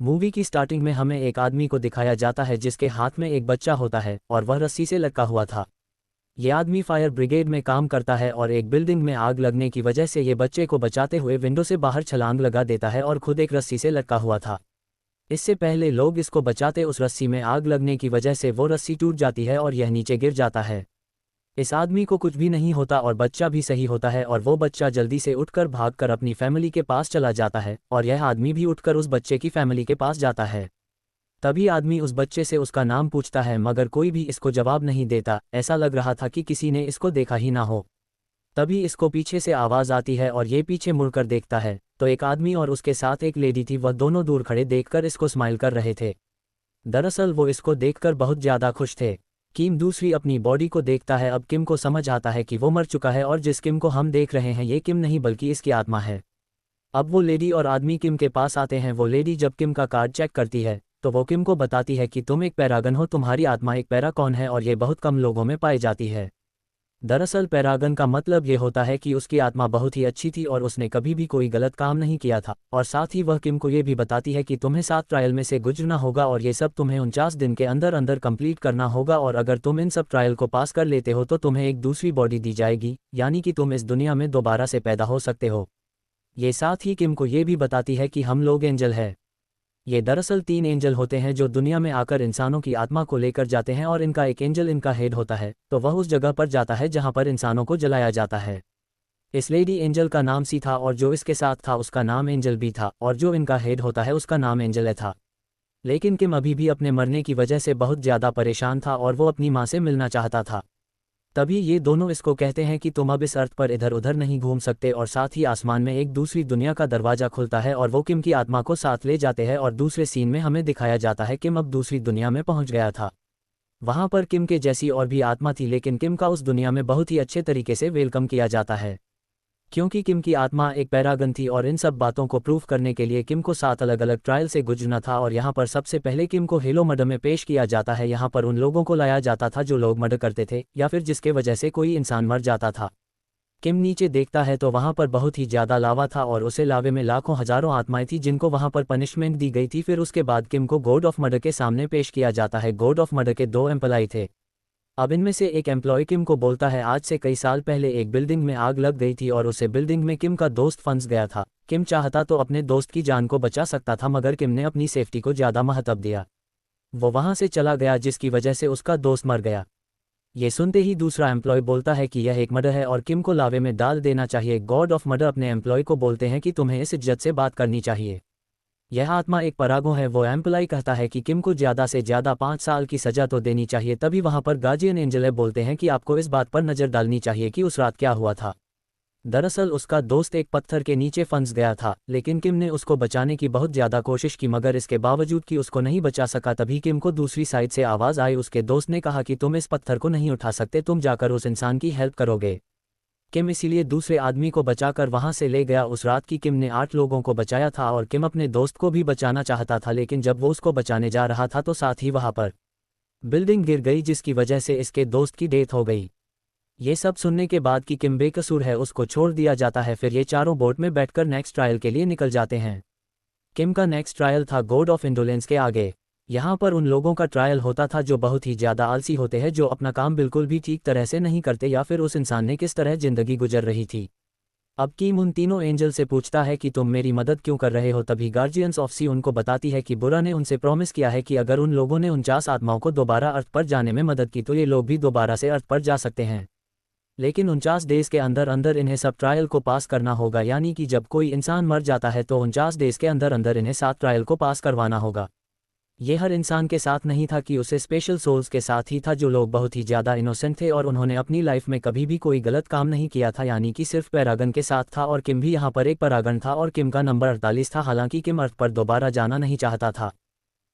Movie की starting में हमें एक आदमी को दिखाया जाता है जिसके हाथ में एक बच्चा होता है और वह रस्सी से लटका हुआ था। ये आदमी फायर ब्रिगेड में काम करता है और एक बिल्डिंग में आग लगने की वजह से ये बच्चे को बचाते हुए विंडो से बाहर छलांग लगा देता है और खुद एक रस्सी से लटका हुआ था। इससे पहले लोग इसको बचाते उस रस्सी में आग लगने की वजह से वो रस्सी टूट जाती है और यह नीचे गिर जाता है। इस आदमी को कुछ भी नहीं होता और बच्चा भी सही होता है और वो बच्चा जल्दी से उठकर भागकर अपनी फैमिली के पास चला जाता है और यह आदमी भी उठकर उस बच्चे की फैमिली के पास जाता है। तभी आदमी उस बच्चे से उसका नाम पूछता है मगर कोई भी इसको जवाब नहीं देता, ऐसा लग रहा था कि किसी ने इसको देखा ही ना हो। तभी इसको पीछे से आवाज़ आती है और ये पीछे मुड़कर देखता है तो एक आदमी और उसके साथ एक लेडी थी, वह दोनों दूर खड़े देखकर इसको स्माइल कर रहे थे। दरअसल वो इसको देखकर बहुत ज़्यादा खुश थे। किम दूसरी अपनी बॉडी को देखता है। अब किम को समझ आता है कि वो मर चुका है और जिस किम को हम देख रहे हैं ये किम नहीं बल्कि इसकी आत्मा है। अब वो लेडी और आदमी किम के पास आते हैं। वो लेडी जब किम का कार्ड चेक करती है तो वो किम को बताती है कि तुम एक पैरागन हो, तुम्हारी आत्मा एक पैराकॉन है और ये बहुत कम लोगों में पाई जाती है। दरअसल पैरागन का मतलब ये होता है कि उसकी आत्मा बहुत ही अच्छी थी और उसने कभी भी कोई गलत काम नहीं किया था। और साथ ही वह किम को ये भी बताती है कि तुम्हें 7 ट्रायल में से गुजरना होगा और ये सब तुम्हें 49 दिन के अंदर अंदर कंप्लीट करना होगा और अगर तुम इन सब ट्रायल को पास कर लेते हो तो तुम्हें एक दूसरी बॉडी दी जाएगी, यानी कि तुम इस दुनिया में दोबारा से पैदा हो सकते हो। ये साथ ही किम को ये भी बताती है कि हम लोग एंजल है। ये दरअसल 3 एंजल होते हैं जो दुनिया में आकर इंसानों की आत्मा को लेकर जाते हैं और इनका एक एंजल इनका हेड होता है, तो वह उस जगह पर जाता है जहां पर इंसानों को जलाया जाता है। इस लेडी एंजल का नाम सी था और जो इसके साथ था उसका नाम एंजल भी था और जो इनका हेड होता है उसका नाम एंजल है था। लेकिन किम अभी भी अपने मरने की वजह से बहुत ज़्यादा परेशान था और वो अपनी माँ से मिलना चाहता था। तभी ये दोनों इसको कहते हैं कि तुम अब इस अर्थ पर इधर उधर नहीं घूम सकते और साथ ही आसमान में एक दूसरी दुनिया का दरवाज़ा खुलता है और वो किम की आत्मा को साथ ले जाते हैं और दूसरे सीन में हमें दिखाया जाता है किम अब दूसरी दुनिया में पहुंच गया था। वहां पर किम के जैसी और भी आत्मा थी लेकिन किम का उस दुनिया में बहुत ही अच्छे तरीके से वेलकम किया जाता है क्योंकि किम की आत्मा एक पैरागन थी और इन सब बातों को प्रूव करने के लिए किम को 7 अलग अलग ट्रायल से गुजरना था। और यहाँ पर सबसे पहले किम को हेलो मर्डर में पेश किया जाता है। यहाँ पर उन लोगों को लाया जाता था जो लोग मर्डर करते थे या फिर जिसके वजह से कोई इंसान मर जाता था। किम नीचे देखता है तो वहाँ पर बहुत ही ज़्यादा लावा था और उसे लावे में लाखों हज़ारों आत्माएं थी जिनको वहाँ पर पनिशमेंट दी गई थी। फिर उसके बाद किम को गॉड ऑफ मर्डर के सामने पेश किया जाता है। गॉड ऑफ मर्डर के 2 एम्प्लॉय थे। अब इनमें से एक एम्प्लॉय किम को बोलता है आज से कई साल पहले एक बिल्डिंग में आग लग गई थी और उसे बिल्डिंग में किम का दोस्त फंस गया था। किम चाहता तो अपने दोस्त की जान को बचा सकता था मगर किम ने अपनी सेफ्टी को ज़्यादा महत्व दिया। वो वहाँ से चला गया जिसकी वजह से उसका दोस्त मर गया। ये सुनते ही दूसरा एम्प्लॉय बोलता है कि यह एक मर्डर है और किम को लावे में डाल देना चाहिए। गॉड ऑफ मर्डर अपने एम्प्लॉय को बोलते हैं कि तुम्हें इस इज्जत से बात करनी चाहिए, यह आत्मा एक परागो है। वो एम्प्लॉय कहता है कि किम को ज़्यादा से ज़्यादा 5 साल की सज़ा तो देनी चाहिए। तभी वहाँ पर गार्जियन एंजल बोलते हैं कि आपको इस बात पर नज़र डालनी चाहिए कि उस रात क्या हुआ था। दरअसल उसका दोस्त एक पत्थर के नीचे फंस गया था लेकिन किम ने उसको बचाने की बहुत ज़्यादा कोशिश की मगर इसके बावजूद कि उसको नहीं बचा सका। तभी किम को दूसरी साइड से आवाज़ आई। उसके दोस्त ने कहा कि तुम इस पत्थर को नहीं उठा सकते, तुम जाकर उस इंसान की हेल्प करोगे। किम इसीलिए दूसरे आदमी को बचाकर वहां से ले गया। उस रात की किम ने 8 लोगों को बचाया था और किम अपने दोस्त को भी बचाना चाहता था लेकिन जब वो उसको बचाने जा रहा था तो साथ ही वहां पर बिल्डिंग गिर गई जिसकी वजह से इसके दोस्त की डेथ हो गई। ये सब सुनने के बाद कि किम बेकसूर है उसको छोड़ दिया जाता है। फिर ये चारों बोट में बैठकर नेक्स्ट ट्रायल के लिए निकल जाते हैं। किम का नेक्स्ट ट्रायल था गॉड ऑफ इंडोलेंस के आगे। यहाँ पर उन लोगों का ट्रायल होता था जो बहुत ही ज़्यादा आलसी होते हैं, जो अपना काम बिल्कुल भी ठीक तरह से नहीं करते या फिर उस इंसान ने किस तरह ज़िंदगी गुजर रही थी। अब किम उन तीनों एंजल से पूछता है कि तुम मेरी मदद क्यों कर रहे हो। तभी गार्जियंस ऑफ सी उनको बताती है कि बुरा ने उनसे प्रॉमिस किया है कि अगर उन लोगों ने 49 आत्माओं को दोबारा अर्थ पर जाने में मदद की तो ये लोग भी दोबारा से अर्थ पर जा सकते हैं। लेकिन 49 डेज़ के अंदर अंदर इन्हें सब ट्रायल को पास करना होगा, यानी कि जब कोई इंसान मर जाता है तो 49 डेज़ के अंदर अंदर इन्हें 7 ट्रायल को पास करवाना होगा। ये हर इंसान के साथ नहीं था कि उसे स्पेशल सोल्स के साथ ही था जो लोग बहुत ही ज़्यादा इनोसेंट थे और उन्होंने अपनी लाइफ में कभी भी कोई गलत काम नहीं किया था, यानी कि सिर्फ पैरागन के साथ था। और किम भी यहाँ पर एक पैरागन था और किम का नंबर 48 था। हालांकि किम अर्थ पर दोबारा जाना नहीं चाहता था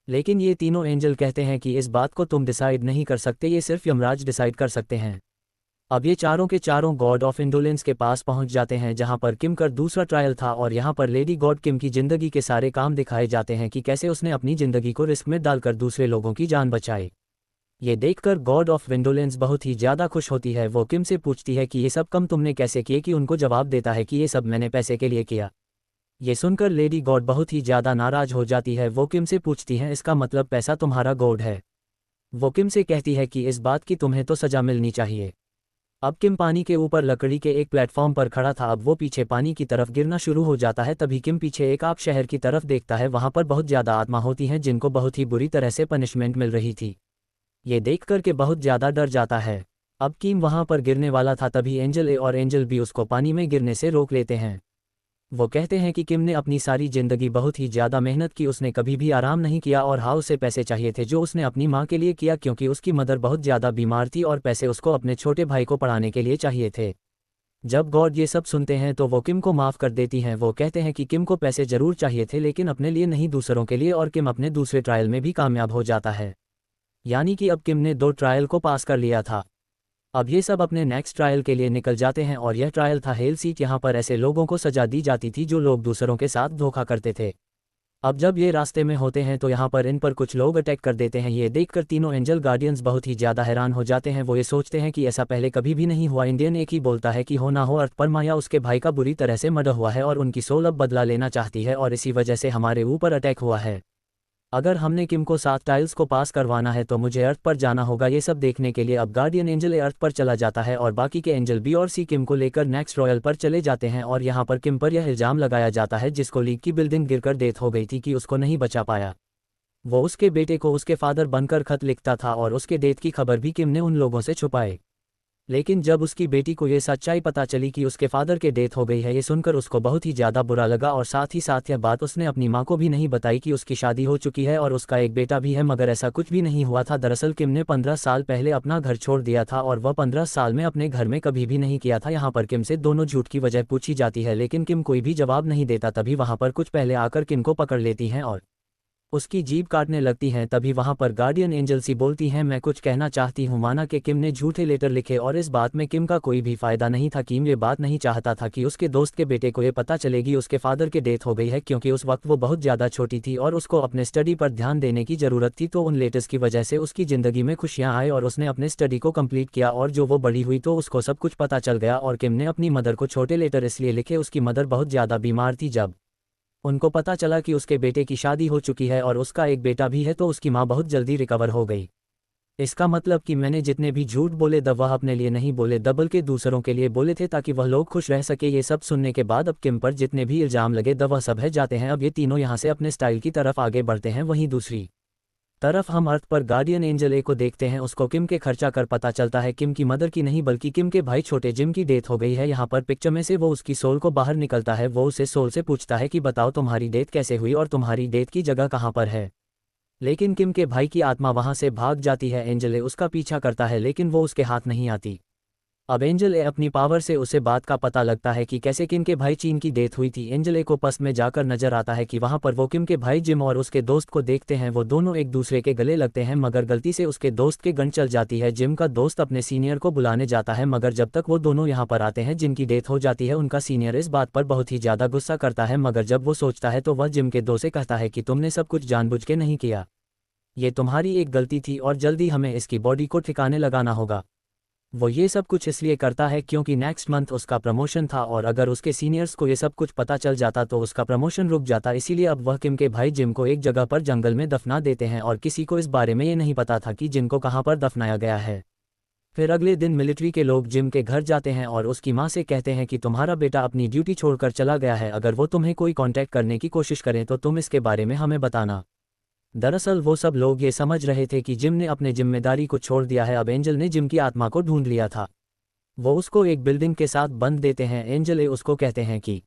लेकिन ये तीनों एंजल कहते हैं कि इस बात को तुम डिसाइड नहीं कर सकते, ये सिर्फ यमराज डिसाइड कर सकते हैं। अब ये चारों के चारों गॉड ऑफ इंडोलेंस के पास पहुंच जाते हैं जहां पर किम का दूसरा ट्रायल था और यहां पर लेडी गॉड किम की ज़िंदगी के सारे काम दिखाए जाते हैं कि कैसे उसने अपनी ज़िंदगी को रिस्क में डालकर दूसरे लोगों की जान बचाई। ये देखकर गॉड ऑफ इंडोलेंस बहुत ही ज़्यादा खुश होती है। वो किम से पूछती है कि ये सब काम तुमने कैसे किए, कि उनको जवाब देता है कि ये सब मैंने पैसे के लिए किया। ये सुनकर लेडी गॉड बहुत ही ज़्यादा नाराज हो जाती है। वो किम से पूछती हैं इसका मतलब पैसा तुम्हारा गॉड है। वो किम से कहती है कि इस बात की तुम्हें तो सज़ा मिलनी चाहिए। अब किम पानी के ऊपर लकड़ी के एक प्लेटफॉर्म पर खड़ा था। अब वो पीछे पानी की तरफ गिरना शुरू हो जाता है। तभी किम पीछे एक आप शहर की तरफ देखता है। वहाँ पर बहुत ज़्यादा आत्मा होती हैं जिनको बहुत ही बुरी तरह से पनिशमेंट मिल रही थी। ये देख कर के बहुत ज़्यादा डर जाता है। अब किम वहाँ पर गिरने वाला था तभी एंजल ए और एंजल बी उसको पानी में गिरने से रोक लेते हैं। वो कहते हैं कि किम ने अपनी सारी ज़िंदगी बहुत ही ज़्यादा मेहनत की, उसने कभी भी आराम नहीं किया और हाँ उसे पैसे चाहिए थे जो उसने अपनी माँ के लिए किया क्योंकि उसकी मदर बहुत ज़्यादा बीमार थी और पैसे उसको अपने छोटे भाई को पढ़ाने के लिए चाहिए थे। जब गॉड ये सब सुनते हैं तो वो किम को माफ़ कर देती हैं। वो कहते हैं कि किम को पैसे ज़रूर चाहिए थे लेकिन अपने लिए नहीं, दूसरों के लिए, और किम अपने दूसरे ट्रायल में भी कामयाब हो जाता है। यानी कि अब किम ने 2 ट्रायल को पास कर लिया था। अब ये सब अपने नेक्स्ट ट्रायल के लिए निकल जाते हैं और यह ट्रायल था हेल सीट। यहाँ पर ऐसे लोगों को सजा दी जाती थी जो लोग दूसरों के साथ धोखा करते थे। अब जब ये रास्ते में होते हैं तो यहाँ पर इन पर कुछ लोग अटैक कर देते हैं। ये देखकर तीनों एंजल गार्डियंस बहुत ही ज़्यादा हैरान हो जाते हैं। वो ये सोचते हैं कि ऐसा पहले कभी भी नहीं हुआ। इंडियन एक ही बोलता है कि हो ना हो अर्थ पर माया उसके भाई का बुरी तरह से मर्डर हुआ है और उनकी सोल अब बदला लेना चाहती है और इसी वजह से हमारे ऊपर अटैक हुआ है। अगर हमने किम को 7 टाइल्स को पास करवाना है तो मुझे अर्थ पर जाना होगा। ये सब देखने के लिए अब गार्डियन एंजल ए अर्थ पर चला जाता है और बाकी के एंजल बी और सी किम को लेकर नेक्स्ट रॉयल पर चले जाते हैं। और यहाँ पर किम पर यह इल्ज़ाम लगाया जाता है जिसको लीग की बिल्डिंग गिरकर डेथ हो गई थी कि उसको नहीं बचा पाया। वो उसके बेटे को उसके फादर बनकर खत लिखता था और उसके डेथ की खबर भी किम ने उन लोगों से छुपाई। लेकिन जब उसकी बेटी को ये सच्चाई पता चली कि उसके फादर के डेथ हो गई है, ये सुनकर उसको बहुत ही ज़्यादा बुरा लगा और साथ ही साथ यह बात उसने अपनी माँ को भी नहीं बताई कि उसकी शादी हो चुकी है और उसका एक बेटा भी है। मगर ऐसा कुछ भी नहीं हुआ था। दरअसल किम ने 15 साल पहले अपना घर छोड़ दिया था और वह 15 साल में अपने घर में कभी भी नहीं किया था। यहाँ पर किम से दोनों झूठ की वजह पूछी जाती है लेकिन किम कोई भी जवाब नहीं देता। तभी वहाँ पर कुछ पहले आकर किम को पकड़ लेती हैं और उसकी जीभ काटने लगती हैं। तभी वहां पर गार्डियन एंजल सी बोलती हैं मैं कुछ कहना चाहती हूं। माना कि किम ने झूठे लेटर लिखे और इस बात में किम का कोई भी फायदा नहीं था। किम ये बात नहीं चाहता था कि उसके दोस्त के बेटे को ये पता चलेगी उसके फादर के डेथ हो गई है क्योंकि उस वक्त वो बहुत ज़्यादा छोटी थी और उसको अपने स्टडी पर ध्यान देने की ज़रूरत थी। तो उन लेटर्स की वजह से उसकी ज़िंदगी में खुशियाँ आई और उसने अपने स्टडी को कंप्लीट किया और जो वो बड़ी हुई तो उसको सब कुछ पता चल गया। और किम ने अपनी मदर को छोटे लेटर इसलिए लिखे, उसकी मदर बहुत ज़्यादा बीमार थी। जब उनको पता चला कि उसके बेटे की शादी हो चुकी है और उसका एक बेटा भी है तो उसकी माँ बहुत जल्दी रिकवर हो गई। इसका मतलब कि मैंने जितने भी झूठ बोले वह अपने लिए नहीं बोले बल्कि दूसरों के लिए बोले थे ताकि वह लोग खुश रह सके। ये सब सुनने के बाद अब किम पर जितने भी इल्ज़ाम लगे वह सब है जाते हैं। अब ये तीनों यहाँ से अपने स्टाइल की तरफ आगे बढ़ते हैं। वहीं दूसरी तरफ हम अर्थ पर गार्डियन एंजल ए को देखते हैं। उसको किम के खर्चा कर पता चलता है किम की मदर की नहीं बल्कि किम के भाई छोटे जिम की डेथ हो गई है। यहाँ पर पिक्चर में से वो उसकी सोल को बाहर निकलता है। वो उसे सोल से पूछता है कि बताओ तुम्हारी डेथ कैसे हुई और तुम्हारी डेथ की जगह कहाँ पर है। लेकिन किम के भाई की आत्मा वहाँ से भाग जाती है। एंजल ए उसका पीछा करता है लेकिन वो उसके हाथ नहीं आती। अब एंजल ए अपनी पावर से उसे बात का पता लगता है कि कैसे किम के भाई चीन की डेथ हुई थी। एंजल ए को पस में जाकर नजर आता है कि वहां पर वो किम के भाई जिम और उसके दोस्त को देखते हैं। वो दोनों एक दूसरे के गले लगते हैं मगर गलती से उसके दोस्त के गन चल जाती है। जिम का दोस्त अपने सीनियर को बुलाने जाता है मगर जब तक वो दोनों यहाँ पर आते हैं जिनकी डेथ हो जाती है उनका सीनियर इस बात पर बहुत ही ज़्यादा गुस्सा करता है। मगर जब वो सोचता है तो वह जिम के दोस्त से कहता है कि तुमने सब कुछ जानबूझ के नहीं किया, ये तुम्हारी एक गलती थी और जल्दी हमें इसकी बॉडी को ठिकाने लगाना होगा। वो ये सब कुछ इसलिए करता है क्योंकि नेक्स्ट मंथ उसका प्रमोशन था और अगर उसके सीनियर्स को ये सब कुछ पता चल जाता तो उसका प्रमोशन रुक जाता। इसीलिए अब वह किम के भाई जिम को एक जगह पर जंगल में दफना देते हैं और किसी को इस बारे में ये नहीं पता था कि जिम को कहाँ पर दफनाया गया है। फिर अगले दिन मिलिट्री के लोग जिम के घर जाते हैं और उसकी माँ से कहते हैं कि तुम्हारा बेटा अपनी ड्यूटी छोड़कर चला गया है, अगर वो तुम्हें कोई कांटेक्ट करने की कोशिश करें तो तुम इसके बारे में हमें बताना। दरअसल वो सब लोग ये समझ रहे थे कि जिम ने अपने जिम्मेदारी को छोड़ दिया है। अब एंजल ने जिम की आत्मा को ढूंढ लिया था। वो उसको एक बिल्डिंग के साथ बंद देते हैं। एंजल ए उसको कहते हैं कि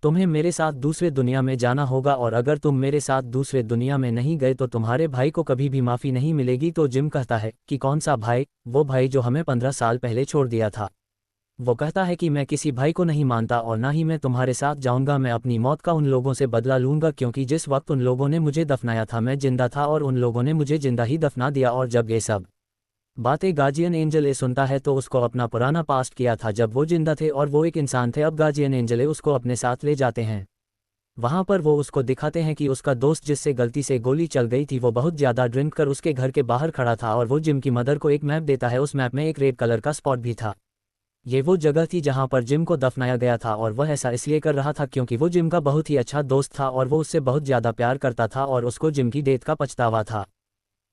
तुम्हें मेरे साथ दूसरे दुनिया में जाना होगा और अगर तुम मेरे साथ दूसरे दुनिया में नहीं गए तो तुम्हारे भाई को कभी भी माफ़ी नहीं मिलेगी। तो जिम कहता है कि कौन सा भाई? वो भाई जो हमें 15 साल पहले छोड़ दिया था। वो कहता है कि मैं किसी भाई को नहीं मानता और ना ही मैं तुम्हारे साथ जाऊंगा। मैं अपनी मौत का उन लोगों से बदला लूंगा क्योंकि जिस वक्त उन लोगों ने मुझे दफनाया था मैं जिंदा था और उन लोगों ने मुझे जिंदा ही दफना दिया। और जब ये सब बातें गार्डियन एंजल ए सुनता है तो उसको अपना पुराना पास्ट किया था जब वो जिंदा थे और वो एक इंसान थे। अब गार्डियन एंजल ए उसको अपने साथ ले जाते हैं। वहाँ पर वो उसको दिखाते हैं कि उसका दोस्त जिससे गलती से गोली चल गई थी वो बहुत ज़्यादा ड्रिंक कर उसके घर के बाहर खड़ा था और वो जिम की मदर को एक मैप देता है। उस मैप में एक रेड कलर का स्पॉट भी था। ये वो जगह थी जहाँ पर जिम को दफनाया गया था और वह ऐसा इसलिए कर रहा था क्योंकि वो जिम का बहुत ही अच्छा दोस्त था और वो उससे बहुत ज़्यादा प्यार करता था और उसको जिम की डेथ का पछतावा था।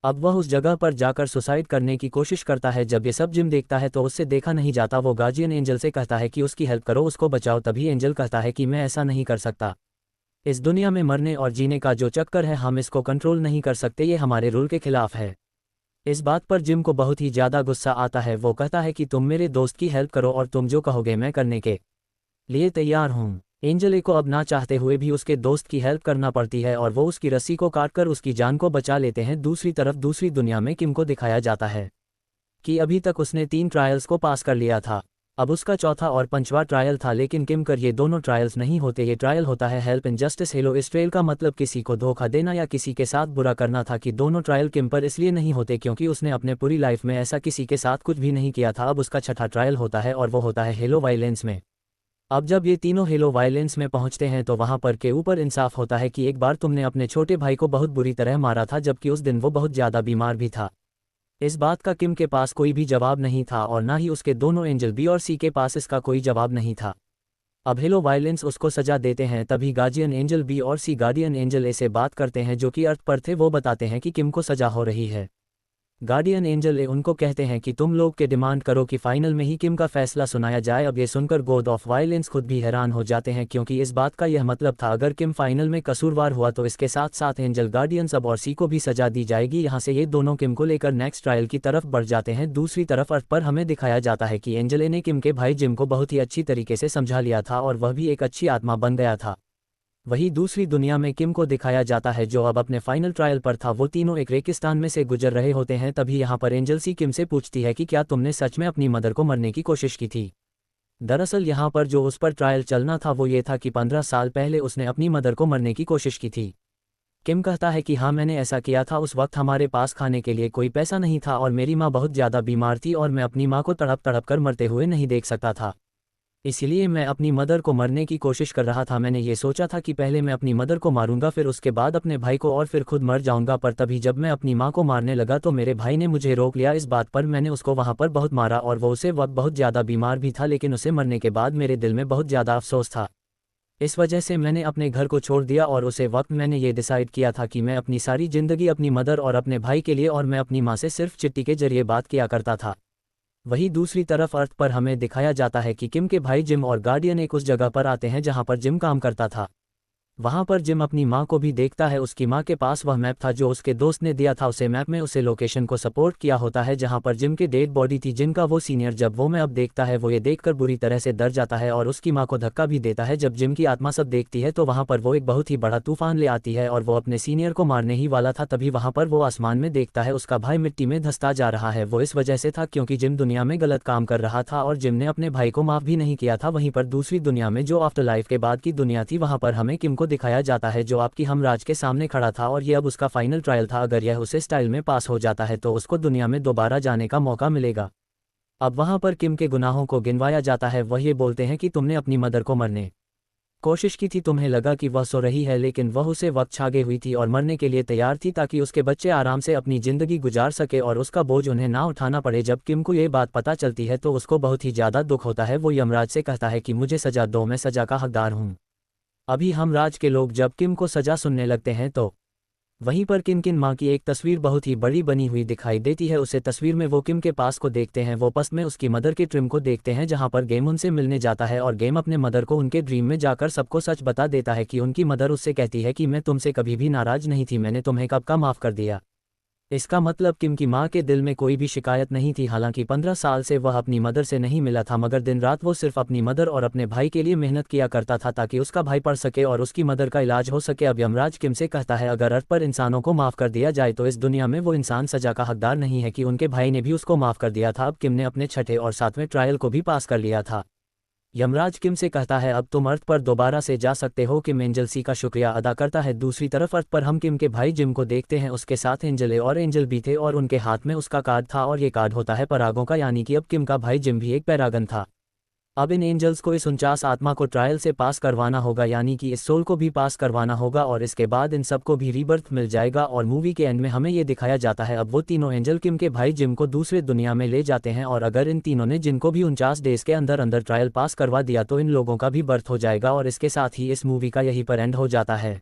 अब वह उस जगह पर जाकर सुसाइड करने की कोशिश करता है। जब ये सब जिम देखता है तो उससे देखा नहीं जाता। वो गार्जियन एंजल से कहता है कि उसकी हेल्प करो, उसको बचाओ। तभी एंजल कहता है कि मैं ऐसा नहीं कर सकता। इस दुनिया में मरने और जीने का जो चक्कर है हम इसको कंट्रोल नहीं कर सकते, ये हमारे रूल के खिलाफ है। इस बात पर जिम को बहुत ही ज़्यादा गुस्सा आता है। वो कहता है कि तुम मेरे दोस्त की हेल्प करो और तुम जो कहोगे मैं करने के लिए तैयार हूँ। एंजल को अब ना चाहते हुए भी उसके दोस्त की हेल्प करना पड़ती है और वो उसकी रस्सी को काटकर उसकी जान को बचा लेते हैं। दूसरी तरफ दूसरी दुनिया में किम को दिखाया जाता है कि अभी तक उसने 3 ट्रायल्स को पास कर लिया था। अब उसका चौथा और 5वां ट्रायल था, लेकिन किम कर ये दोनों ट्रायल्स नहीं होते। ये ट्रायल होता है हेल्प इन जस्टिस। हेलो इस ट्रायल का मतलब किसी को धोखा देना या किसी के साथ बुरा करना था। कि दोनों ट्रायल किम पर इसलिए नहीं होते क्योंकि उसने अपने पूरी लाइफ में ऐसा किसी के साथ कुछ भी नहीं किया था। अब उसका छठा ट्रायल होता है और वो होता है हेलो वायलेंस में। अब जब ये तीनों हेलो वायलेंस में पहुंचते हैं तो वहां पर के ऊपर इंसाफ होता है कि एक बार तुमने अपने छोटे भाई को बहुत बुरी तरह मारा था, जबकि उस दिन वो बहुत ज़्यादा बीमार भी था। इस बात का किम के पास कोई भी जवाब नहीं था और ना ही उसके दोनों एंजल बी और सी के पास इसका कोई जवाब नहीं था। अब हेलो वायलेंस उसको सजा देते हैं। तभी गार्डियन एंजल बी और सी गार्डियन एंजल ए से बात करते हैं जो कि अर्थ पर थे। वो बताते हैं कि किम को सजा हो रही है। गार्डियन एंजल ए उनको कहते हैं कि तुम लोग के डिमांड करो कि फाइनल में ही किम का फैसला सुनाया जाए। अब ये सुनकर गॉड ऑफ वायलेंस खुद भी हैरान हो जाते हैं क्योंकि इस बात का यह मतलब था अगर किम फाइनल में कसूरवार हुआ तो इसके साथ साथ एंजल गार्डियंस अब और सी को भी सजा दी जाएगी। यहाँ से ये दोनों किम को लेकर नेक्स्ट ट्रायल की तरफ बढ़ जाते हैं। दूसरी तरफ अर्थ पर हमें दिखाया जाता है कि एंजल ए ने किम के भाई जिम को बहुत ही अच्छी तरीके से समझा लिया था और वह भी एक अच्छी आत्मा बन गया था। वही दूसरी दुनिया में किम को दिखाया जाता है जो अब अपने फाइनल ट्रायल पर था। वो तीनों एक रेगिस्तान में से गुजर रहे होते हैं। तभी यहाँ पर एंजल सी किम से पूछती है कि क्या तुमने सच में अपनी मदर को मरने की कोशिश की थी। दरअसल यहाँ पर जो उस पर ट्रायल चलना था वो ये था कि 15 साल पहले उसने अपनी मदर को मरने की कोशिश की थी। किम कहता है कि हाँ मैंने ऐसा किया था। उस वक्त हमारे पास खाने के लिए कोई पैसा नहीं था और मेरी माँ बहुत ज़्यादा बीमार थी और मैं अपनी माँ को तड़प तड़प कर मरते हुए नहीं देख सकता था। इसलिए मैं अपनी मदर को मरने की कोशिश कर रहा था। मैंने ये सोचा था कि पहले मैं अपनी मदर को मारूंगा, फिर उसके बाद अपने भाई को और फिर खुद मर जाऊंगा। पर तभी जब मैं अपनी माँ को मारने लगा तो मेरे भाई ने मुझे रोक लिया। इस बात पर मैंने उसको वहाँ पर बहुत मारा और वो उसे वक्त बहुत ज़्यादा बीमार भी था, लेकिन उसे मरने के बाद मेरे दिल में बहुत ज़्यादा अफसोस था। इस वजह से मैंने अपने घर को छोड़ दिया और उसे वक्त मैंने ये डिसाइड किया था कि मैं अपनी सारी ज़िंदगी अपनी मदर और अपने भाई के लिए और मैं अपनी माँ से सिर्फ चिट्ठी के जरिए बात किया करता था। वहीं दूसरी तरफ अर्थ पर हमें दिखाया जाता है कि किम के भाई जिम और गार्डियन एक उस जगह पर आते हैं जहां पर जिम काम करता था। वहां पर जिम अपनी मां को भी देखता है। उसकी मां के पास वह मैप था जो उसके दोस्त ने दिया था। उसे मैप में उसे लोकेशन को सपोर्ट किया होता है जहां पर जिम की डेड बॉडी थी, जिनका वो सीनियर जब वो मैप देखता है वो ये देखकर बुरी तरह से डर जाता है और उसकी मां को धक्का भी देता है। जब जिम की आत्मा सब देखती है तो वहां पर वो एक बहुत ही बड़ा तूफान ले आती है और वो अपने सीनियर को मारने ही वाला था। तभी वहां पर वो आसमान में देखता है उसका भाई मिट्टी में धंसता जा रहा है। वो इस वजह से था क्योंकि जिम दुनिया में गलत काम कर रहा था और जिम ने अपने भाई को माफ भी नहीं किया था। वहीं पर दूसरी दुनिया में जो आफ्टर लाइफ के बाद की दुनिया थी वहां पर हमें किम को दिखाया जाता है जो आपकी हमराज के सामने खड़ा था और ये अब उसका फाइनल ट्रायल था। अगर यह उसे स्टाइल में पास हो जाता है तो उसको दुनिया में दोबारा जाने का मौका मिलेगा। अब वहां पर किम के गुनाहों को गिनवाया जाता है। वह ये बोलते हैं कि तुमने अपनी मदर को मरने कोशिश की थी, तुम्हें लगा कि वह सो रही है लेकिन वह उसे वक्त छागे हुई थी और मरने के लिए तैयार थी ताकि उसके बच्चे आराम से अपनी ज़िंदगी गुजार सके और उसका बोझ उन्हें ना उठाना पड़े। जब किम को ये बात पता चलती है तो उसको बहुत ही ज़्यादा दुख होता है। वो यमराज से कहता है कि मुझे सज़ा दो, मैं सज़ा का हकदार हूँ। अभी हमराज के लोग जब किम को सज़ा सुनने लगते हैं तो वहीं पर किम की माँ की एक तस्वीर बहुत ही बड़ी बनी हुई दिखाई देती है। उसे तस्वीर में वो किम के पास को देखते हैं। वो पस में उसकी मदर के ट्रिम को देखते हैं जहां पर गेम उनसे मिलने जाता है और गेम अपने मदर को उनके ड्रीम में जाकर सबको सच बता देता है कि उनकी मदर उससे कहती है कि मैं तुमसे कभी भी नाराज नहीं थी, मैंने तुम्हें कब का माफ़ कर दिया। इसका मतलब किम की माँ के दिल में कोई भी शिकायत नहीं थी। हालांकि 15 साल से वह अपनी मदर से नहीं मिला था मगर दिन रात वो सिर्फ अपनी मदर और अपने भाई के लिए मेहनत किया करता था ताकि उसका भाई पढ़ सके और उसकी मदर का इलाज हो सके। अब यमराज किम से कहता है अगर अर्थ पर इंसानों को माफ़ कर दिया जाए तो इस दुनिया में वो इंसान सजा का हकदार नहीं है कि उनके भाई ने भी उसको माफ़ कर दिया था। अब किम ने अपने छठे और 7वें ट्रायल को भी पास कर लिया था। यमराज किम से कहता है अब तुम अर्थ पर दोबारा से जा सकते हो। किम एंजल सी का शुक्रिया अदा करता है। दूसरी तरफ अर्थ पर हम किम के भाई जिम को देखते हैं। उसके साथ एंजल ए और एंजल भी थे और उनके हाथ में उसका कार्ड था और ये कार्ड होता है परागों का, यानी कि अब किम का भाई जिम भी एक पैरागन था। अब इन एंजल्स को इस 49 आत्मा को ट्रायल से पास करवाना होगा, यानी कि इस सोल को भी पास करवाना होगा, और इसके बाद इन सबको भी रीबर्थ मिल जाएगा। और मूवी के एंड में हमें ये दिखाया जाता है, अब वो तीनों एंजल किम के भाई जिम को दूसरे दुनिया में ले जाते हैं, और अगर इन तीनों ने जिनको भी 49 डेज के अंदर अंदर ट्रायल पास करवा दिया तो इन लोगों का भी बर्थ हो जाएगा। और इसके साथ ही इस मूवी का यहीं पर एंड हो जाता है।